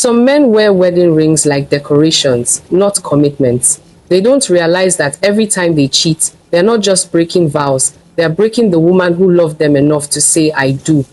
Some men wear wedding rings like decorations, not commitments. They don't realize that every time they cheat, they're not just breaking vows, they're breaking the woman who loved them enough to say, I do.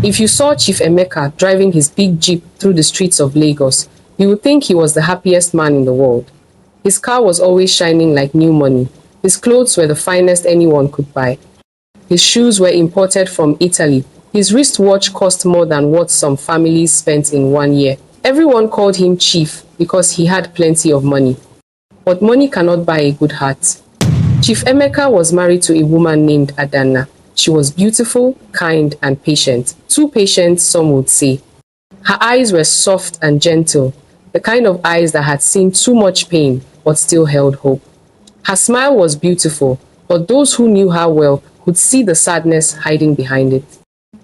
If you saw Chief Emeka driving his big jeep through the streets of Lagos, you would think he was the happiest man in the world. His car was always shining like new money. His clothes were the finest anyone could buy. His shoes were imported from Italy. His wristwatch cost more than what some families spent in 1 year. Everyone called him Chief because he had plenty of money. But money cannot buy a good heart. Chief Emeka was married to a woman named Adanna. She was beautiful, kind, and patient. Too patient, some would say. Her eyes were soft and gentle, the kind of eyes that had seen too much pain but still held hope. Her smile was beautiful, but those who knew her well could see the sadness hiding behind it.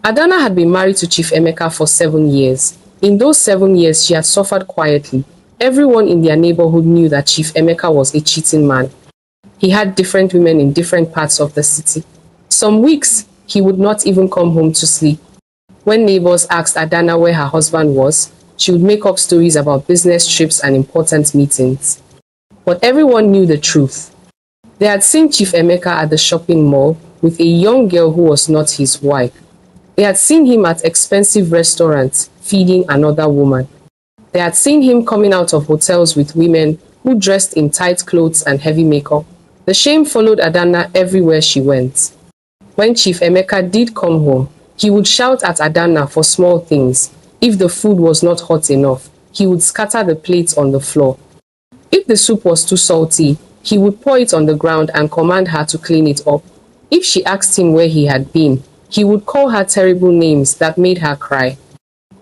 Adanna had been married to Chief Emeka for 7 years. In those 7 years, she had suffered quietly. Everyone in their neighborhood knew that Chief Emeka was a cheating man. He had different women in different parts of the city. Some weeks, he would not even come home to sleep. When neighbors asked Adanna where her husband was, she would make up stories about business trips and important meetings. But everyone knew the truth. They had seen Chief Emeka at the shopping mall with a young girl who was not his wife. They had seen him at expensive restaurants feeding another woman. They had seen him coming out of hotels with women who dressed in tight clothes and heavy makeup. The shame followed Adanna everywhere she went. When Chief Emeka did come home, he would shout at Adanna for small things. If the food was not hot enough, he would scatter the plates on the floor. If the soup was too salty, he would pour it on the ground and command her to clean it up. If she asked him where he had been, he would call her terrible names that made her cry.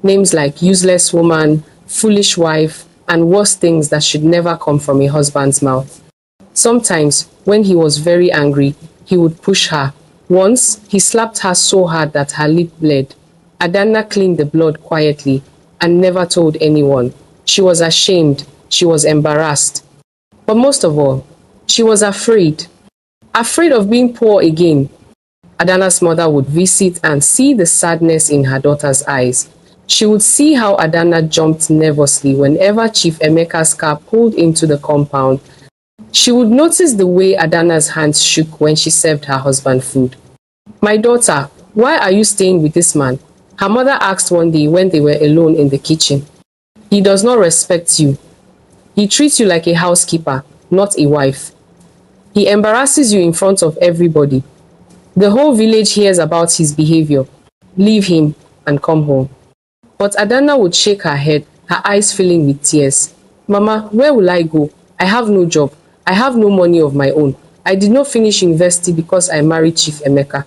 Names like useless woman, foolish wife, and worse things that should never come from a husband's mouth. Sometimes, when he was very angry, he would push her. Once, he slapped her so hard that her lip bled. Adanna cleaned the blood quietly and never told anyone. She was ashamed. She was embarrassed. But most of all, she was afraid. Afraid of being poor again. Adanna's mother would visit and see the sadness in her daughter's eyes. She would see how Adanna jumped nervously whenever Chief Emeka's car pulled into the compound. She would notice the way Adanna's hands shook when she served her husband food. My daughter, why are you staying with this man? Her mother asked one day when they were alone in the kitchen. He does not respect you. He treats you like a housekeeper, not a wife. He embarrasses you in front of everybody. The whole village hears about his behavior. Leave him and come home. But Adanna would shake her head, her eyes filling with tears. Mama, where will I go? I have no job. I have no money of my own. I did not finish university because I married Chief Emeka.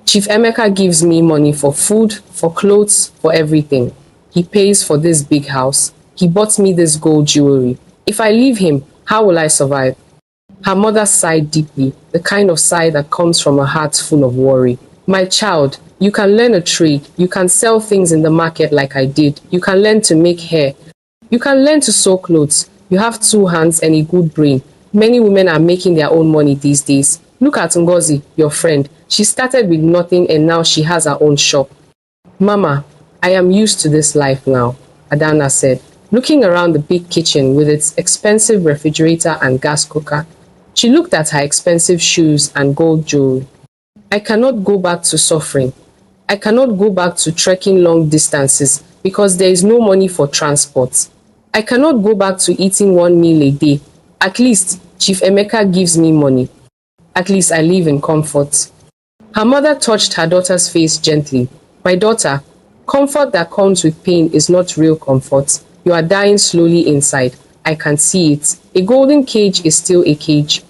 Chief Emeka gives me money for food, for clothes, for everything. He pays for this big house. He bought me this gold jewelry. If I leave him, how will I survive? Her mother sighed deeply, the kind of sigh that comes from a heart full of worry. My child, you can learn a trade. You can sell things in the market like I did. You can learn to make hair. You can learn to sew clothes. You have 2 hands and a good brain. Many women are making their own money these days. Look at Ngozi, your friend. She started with nothing and now she has her own shop. Mama, I am used to this life now, Adanna said, looking around the big kitchen with its expensive refrigerator and gas cooker. She looked at her expensive shoes and gold jewelry. I cannot go back to suffering. I cannot go back to trekking long distances because there is no money for transport. I cannot go back to eating 1 meal a day. At least Chief Emeka gives me money. At least I live in comfort. Her mother touched her daughter's face gently. My daughter, comfort that comes with pain is not real comfort. You are dying slowly inside. I can see it. A golden cage is still a cage.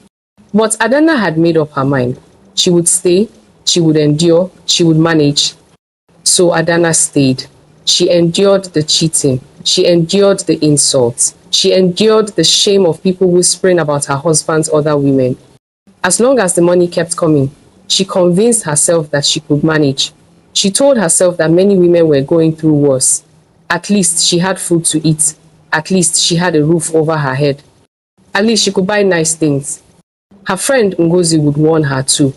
But Adanna had made up her mind. She would stay, she would endure, she would manage. So Adanna stayed. She endured the cheating. She endured the insults. She endured the shame of people whispering about her husband's other women. As long as the money kept coming, she convinced herself that she could manage. She told herself that many women were going through worse. At least she had food to eat. At least she had a roof over her head. At least she could buy nice things. Her friend Ngozi would warn her too.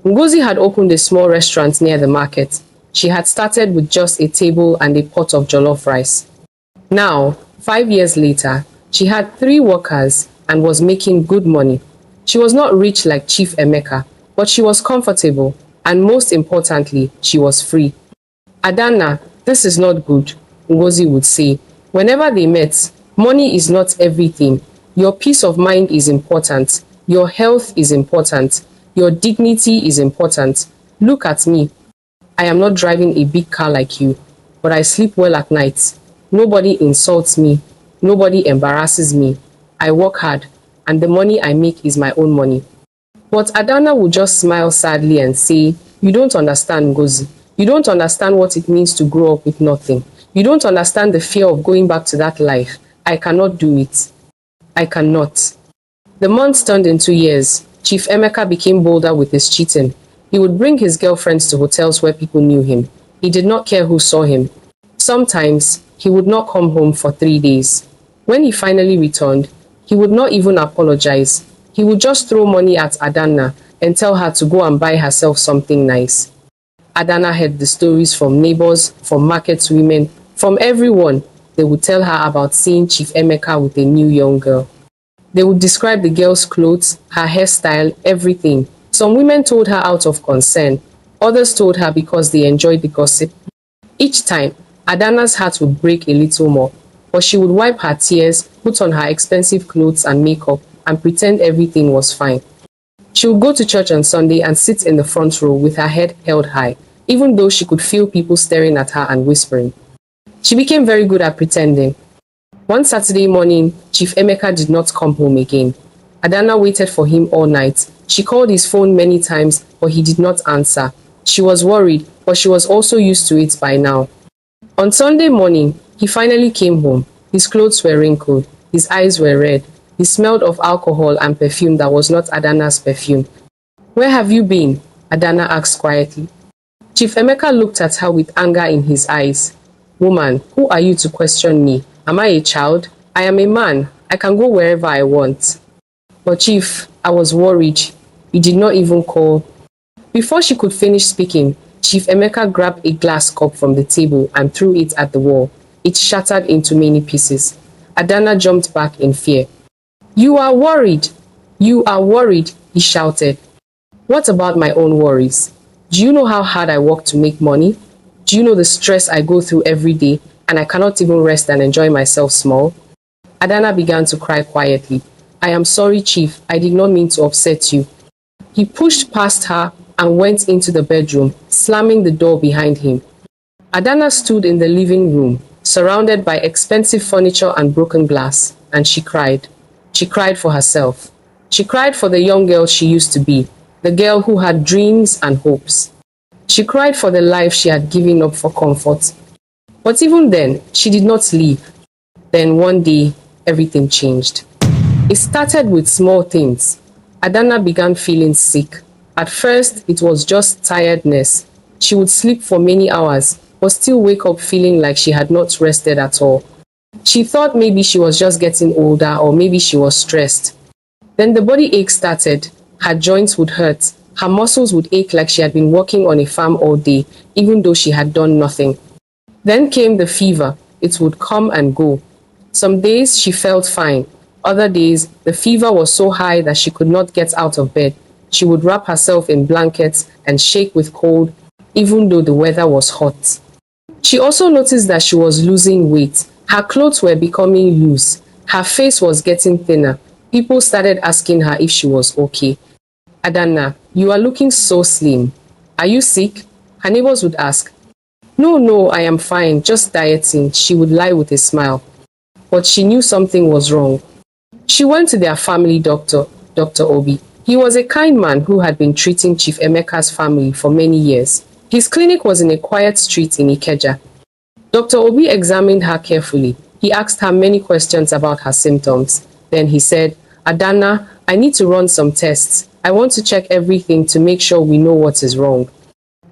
Ngozi had opened a small restaurant near the market. She had started with just a table and a pot of jollof rice. Now, 5 years later, she had 3 workers and was making good money. She was not rich like Chief Emeka, but she was comfortable, and most importantly, she was free. Adana, this is not good, Ngozi would say. Whenever they met, money is not everything. Your peace of mind is important. Your health is important. Your dignity is important. Look at me. I am not driving a big car like you, but I sleep well at night. Nobody insults me. Nobody embarrasses me. I work hard, and the money I make is my own money. But Adana would just smile sadly and say, you don't understand, Ngozi. You don't understand what it means to grow up with nothing. You don't understand the fear of going back to that life. I cannot do it. I cannot. The months turned into years. Chief Emeka became bolder with his cheating. He would bring his girlfriends to hotels where people knew him. He did not care who saw him. Sometimes, he would not come home for 3 days. When he finally returned, he would not even apologize. He would just throw money at Adana and tell her to go and buy herself something nice. Adana heard the stories from neighbors, from market women, from everyone. They would tell her about seeing Chief Emeka with a new young girl. They would describe the girl's clothes, her hairstyle, everything. Some women told her out of concern. Others told her because they enjoyed the gossip. Each time, Adana's heart would break a little more, but she would wipe her tears, put on her expensive clothes and makeup, and pretend everything was fine. She would go to church on Sunday and sit in the front row with her head held high, even though she could feel people staring at her and whispering. She became very good at pretending. One Saturday morning, Chief Emeka did not come home again. Adana waited for him all night. She called his phone many times, but he did not answer. She was worried, but she was also used to it by now. On Sunday morning, he finally came home. His clothes were wrinkled. His eyes were red. He smelled of alcohol and perfume that was not Adana's perfume. Where have you been? Adana asked quietly. Chief Emeka looked at her with anger in his eyes. Woman, who are you to question me? Am I a child? I am a man. I can go wherever I want. But Chief, I was worried. You did not even call. Before she could finish speaking, Chief Emeka grabbed a glass cup from the table and threw it at the wall. It shattered into many pieces. Adana jumped back in fear. You are worried. You are worried, he shouted. What about my own worries? Do you know how hard I work to make money? Do you know the stress I go through every day and I cannot even rest and enjoy myself small? Adana began to cry quietly. I am sorry, Chief. I did not mean to upset you. He pushed past her and went into the bedroom, slamming the door behind him. Adana stood in the living room, surrounded by expensive furniture and broken glass, and she cried. She cried for herself. She cried for the young girl she used to be, the girl who had dreams and hopes. She cried for the life she had given up for comfort. But even then, she did not leave. Then one day, everything changed. It started with small things. Adana began feeling sick. At first, it was just tiredness. She would sleep for many hours, but still wake up feeling like she had not rested at all. She thought maybe she was just getting older or maybe she was stressed. Then the body ache started. Her joints would hurt. Her muscles would ache like she had been working on a farm all day, even though she had done nothing. Then came the fever. It would come and go. Some days she felt fine. Other days, the fever was so high that she could not get out of bed. She would wrap herself in blankets and shake with cold, even though the weather was hot. She also noticed that she was losing weight. Her clothes were becoming loose. Her face was getting thinner. People started asking her if she was okay. Adana, you are looking so slim. Are you sick? Her neighbors would ask. No, no, I am fine, just dieting, she would lie with a smile. But she knew something was wrong. She went to their family doctor, Dr. Obi. He was a kind man who had been treating Chief Emeka's family for many years. His clinic was in a quiet street in Ikeja. Dr. Obi examined her carefully. He asked her many questions about her symptoms. Then he said, Adana, I need to run some tests. I want to check everything to make sure we know what is wrong.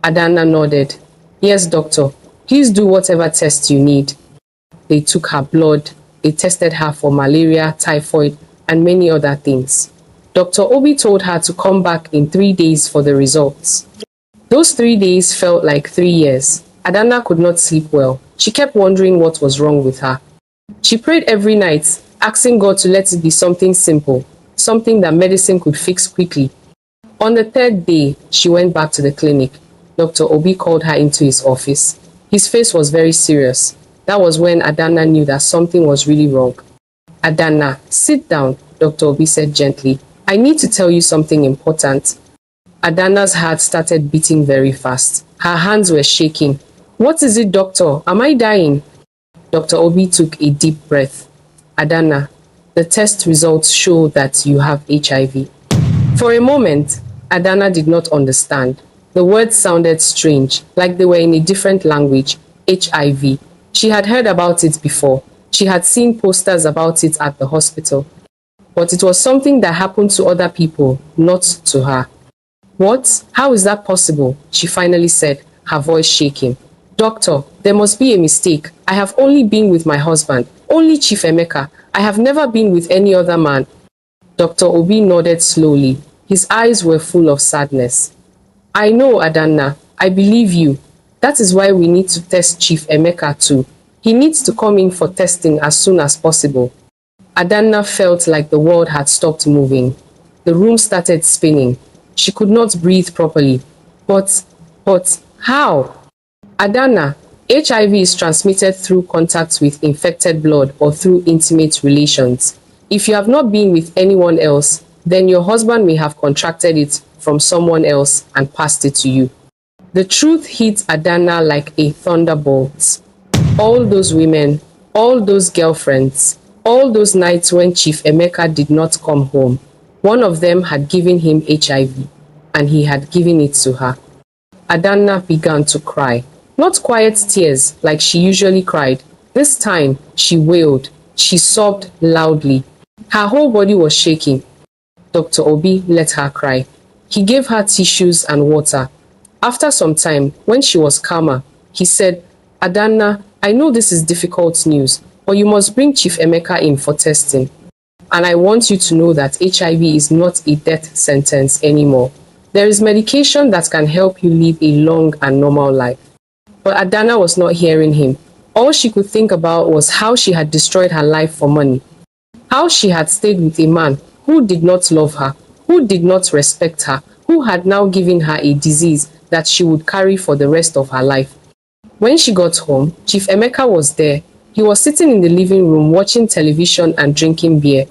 Adana nodded. Yes, doctor. Please do whatever tests you need. They took her blood. They tested her for malaria, typhoid, and many other things. Dr. Obi told her to come back in 3 days for the results. Those 3 days felt like 3 years. Adana could not sleep well. She kept wondering what was wrong with her. She prayed every night, asking God to let it be something simple, something that medicine could fix quickly. On the third day, she went back to the clinic. Dr. Obi called her into his office. His face was very serious. That was when Adana knew that something was really wrong. Adana, sit down, Dr. Obi said gently. I need to tell you something important. Adana's heart started beating very fast. Her hands were shaking. What is it, doctor? Am I dying? Dr. Obi took a deep breath. Adana, the test results show that you have HIV. For a moment, Adana did not understand. The words sounded strange, like they were in a different language. HIV. She had heard about it before. She had seen posters about it at the hospital. But it was something that happened to other people, not to her. What? How is that possible? She finally said, her voice shaking. Doctor, there must be a mistake. I have only been with my husband, only Chief Emeka. I have never been with any other man. Dr. Obi nodded slowly. His eyes were full of sadness. I know, Adana. I believe you. That is why we need to test Chief Emeka too. He needs to come in for testing as soon as possible. Adana felt like the world had stopped moving. The room started spinning. She could not breathe properly. But, how? Adana, HIV is transmitted through contact with infected blood or through intimate relations. If you have not been with anyone else, then your husband may have contracted it from someone else and passed it to you. The truth hit Adana like a thunderbolt. All those women, all those girlfriends, all those nights when Chief Emeka did not come home, one of them had given him HIV, and he had given it to her. Adana began to cry. Not quiet tears like she usually cried. This time, she wailed. She sobbed loudly. Her whole body was shaking. Dr. Obi let her cry. He gave her tissues and water. After some time, when she was calmer, he said, Adana, I know this is difficult news, but you must bring Chief Emeka in for testing. And I want you to know that HIV is not a death sentence anymore. There is medication that can help you live a long and normal life. But Adana was not hearing him. All she could think about was how she had destroyed her life for money. How she had stayed with a man who did not love her, who did not respect her, who had now given her a disease that she would carry for the rest of her life. When she got home, Chief Emeka was there. He was sitting in the living room watching television and drinking beer.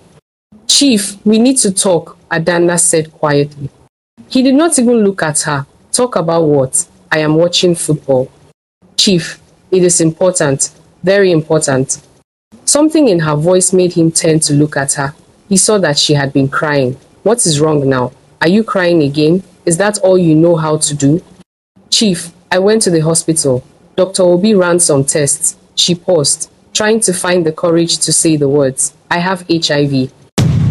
Chief, we need to talk, Adana said quietly. He did not even look at her. Talk about what? I am watching football. Chief, it is important, very important. Something in her voice made him turn to look at her. He saw that she had been crying. What is wrong now? Are you crying again? Is that all you know how to do? Chief, I went to the hospital. Dr. Obi ran some tests. She paused, trying to find the courage to say the words. I have HIV.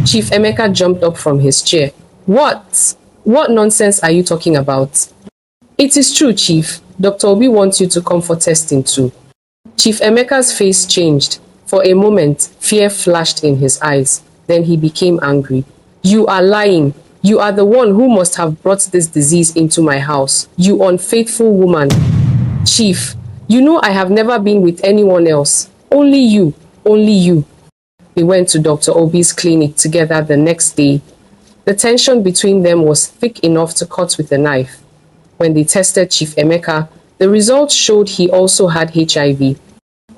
Chief Emeka jumped up from his chair. What? What nonsense are you talking about? It is true, Chief. Dr. Obi wants you to come for testing too. Chief Emeka's face changed. For a moment, fear flashed in his eyes. Then he became angry. You are lying. You are the one who must have brought this disease into my house. You unfaithful woman. Chief, you know I have never been with anyone else. Only you. Only you. They went to Dr. Obi's clinic together the next day. The tension between them was thick enough to cut with a knife. When they tested Chief Emeka, the results showed he also had HIV.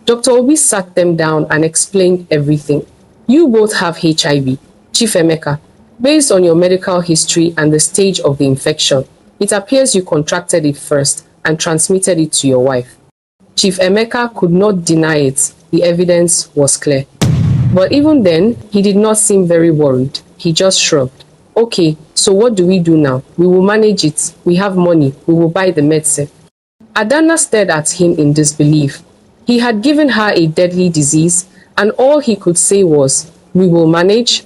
Dr. Obi sat them down and explained everything. You both have HIV. Chief Emeka, based on your medical history and the stage of the infection, it appears you contracted it first and transmitted it to your wife. Chief Emeka could not deny it. The evidence was clear. But even then, he did not seem very worried. He just shrugged. Okay, so what do we do now? We will manage it. We have money. We will buy the medicine. Adana stared at him in disbelief. He had given her a deadly disease, and all he could say was, we will manage.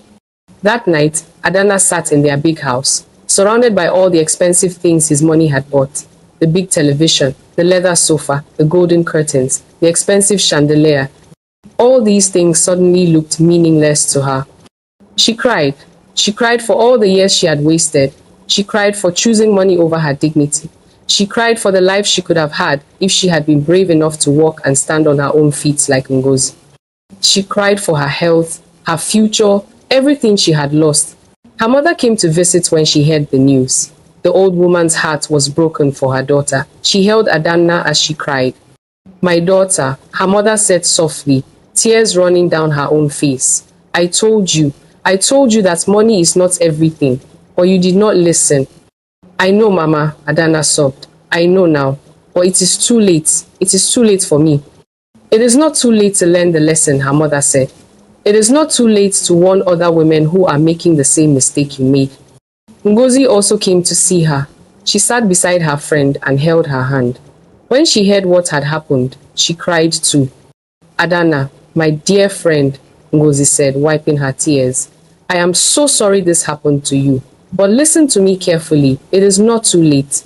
That night, Adana sat in their big house, surrounded by all the expensive things his money had bought. The big television, the leather sofa, the golden curtains, the expensive chandelier. All these things suddenly looked meaningless to her. She cried. She cried for all the years she had wasted. She cried for choosing money over her dignity. She cried for the life she could have had if she had been brave enough to walk and stand on her own feet like Ngozi. She cried for her health, her future, everything she had lost. Her mother came to visit when she heard the news. The old woman's heart was broken for her daughter. She held Adana as she cried. My daughter, her mother said softly, tears running down her own face. I told you that money is not everything, but you did not listen. I know, Mama, Adana sobbed. I know now, but it is too late. It is too late for me. It is not too late to learn the lesson, her mother said. It is not too late to warn other women who are making the same mistake you made. Ngozi also came to see her. She sat beside her friend and held her hand. When she heard what had happened, she cried too. Adana, my dear friend, Ngozi said, wiping her tears. I am so sorry this happened to you. But listen to me carefully. It is not too late.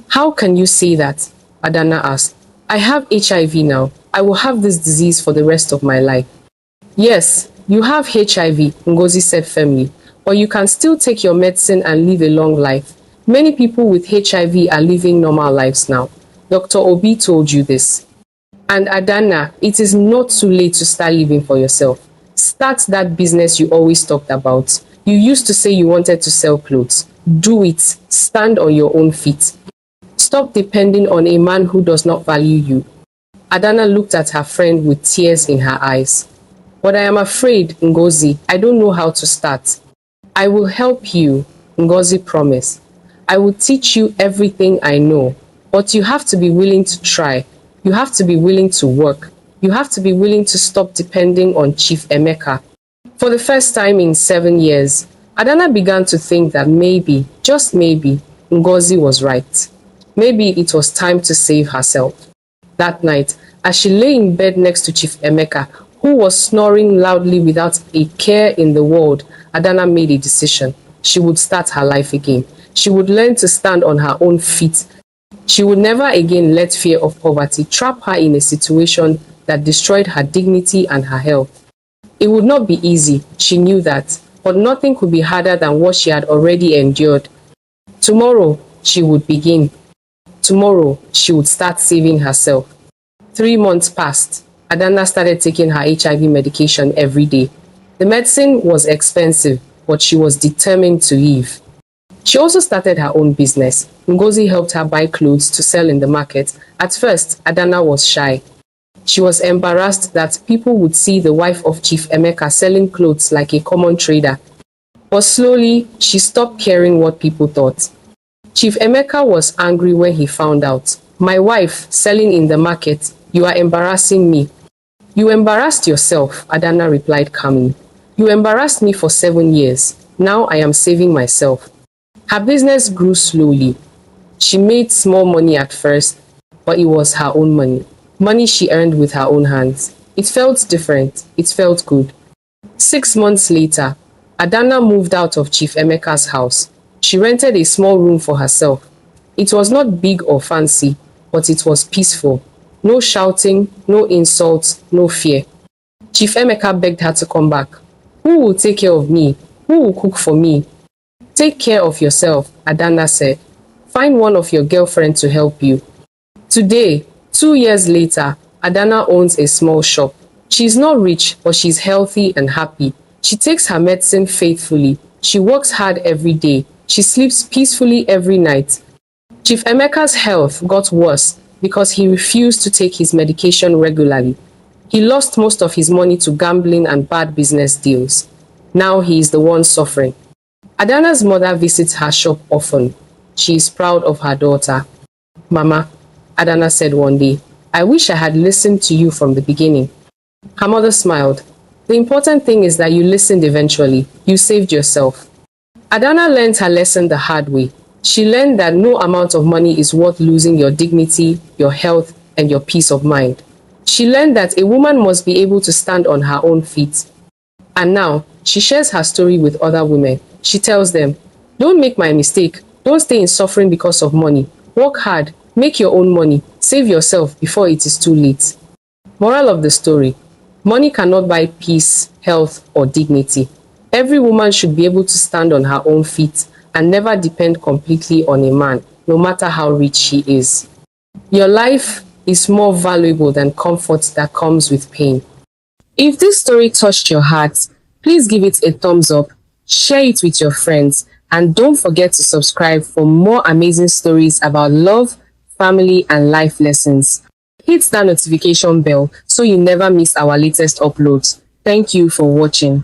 How can you say that? Adana asked. I have HIV now. I will have this disease for the rest of my life. Yes, you have HIV, Ngozi said firmly, but you can still take your medicine and live a long life. Many people with HIV are living normal lives now. Dr. Obi told you this. And Adana, it is not too late to start living for yourself. Start that business you always talked about. You used to say you wanted to sell clothes. Do it. Stand on your own feet. Stop depending on a man who does not value you. Adana looked at her friend with tears in her eyes. But I am afraid, Ngozi, I don't know how to start. I will help you, Ngozi promised. I will teach you everything I know. But you have to be willing to try. You have to be willing to work. You have to be willing to stop depending on Chief Emeka. For the first time in 7 years, Adana began to think that maybe, just maybe, Ngozi was right. Maybe it was time to save herself. That night, as she lay in bed next to Chief Emeka, who was snoring loudly without a care in the world, Adana made a decision. She would start her life again. She would learn to stand on her own feet. She would never again let fear of poverty trap her in a situation that destroyed her dignity and her health. It would not be easy, she knew that, but nothing could be harder than what she had already endured. Tomorrow, she would begin. Tomorrow, she would start saving herself. 3 months passed. Adana started taking her HIV medication every day. The medicine was expensive, but she was determined to live. She also started her own business. Ngozi helped her buy clothes to sell in the market. At first, Adana was shy. She was embarrassed that people would see the wife of Chief Emeka selling clothes like a common trader. But slowly, she stopped caring what people thought. Chief Emeka was angry when he found out. My wife, selling in the market, you are embarrassing me. You embarrassed yourself, Adana replied calmly. You embarrassed me for 7 years. Now I am saving myself. Her business grew slowly. She made small money at first, but it was her own money. Money she earned with her own hands. It felt different. It felt good. 6 months later, Adana moved out of Chief Emeka's house. She rented a small room for herself. It was not big or fancy, but it was peaceful. No shouting, no insults, no fear. Chief Emeka begged her to come back. Who will take care of me? Who will cook for me? Take care of yourself, Adana said. Find one of your girlfriends to help you. Today, 2 years later, Adana owns a small shop. She's not rich, but she's healthy and happy. She takes her medicine faithfully. She works hard every day. She sleeps peacefully every night. Chief Emeka's health got worse because he refused to take his medication regularly. He lost most of his money to gambling and bad business deals. Now he is the one suffering. Adana's mother visits her shop often. She is proud of her daughter. Mama, Adana said one day, I wish I had listened to you from the beginning. Her mother smiled. The important thing is that you listened eventually. You saved yourself. Adana learned her lesson the hard way. She learned that no amount of money is worth losing your dignity, your health, and your peace of mind. She learned that a woman must be able to stand on her own feet. And now, she shares her story with other women. She tells them, don't make my mistake. Don't stay in suffering because of money. Work hard. Make your own money. Save yourself before it is too late. Moral of the story. Money cannot buy peace, health, or dignity. Every woman should be able to stand on her own feet and never depend completely on a man, no matter how rich he is. Your life is more valuable than comfort that comes with pain. If this story touched your heart, please give it a thumbs up, share it with your friends, and don't forget to subscribe for more amazing stories about love, family, and life lessons. Hit that notification bell so you never miss our latest uploads. Thank you for watching.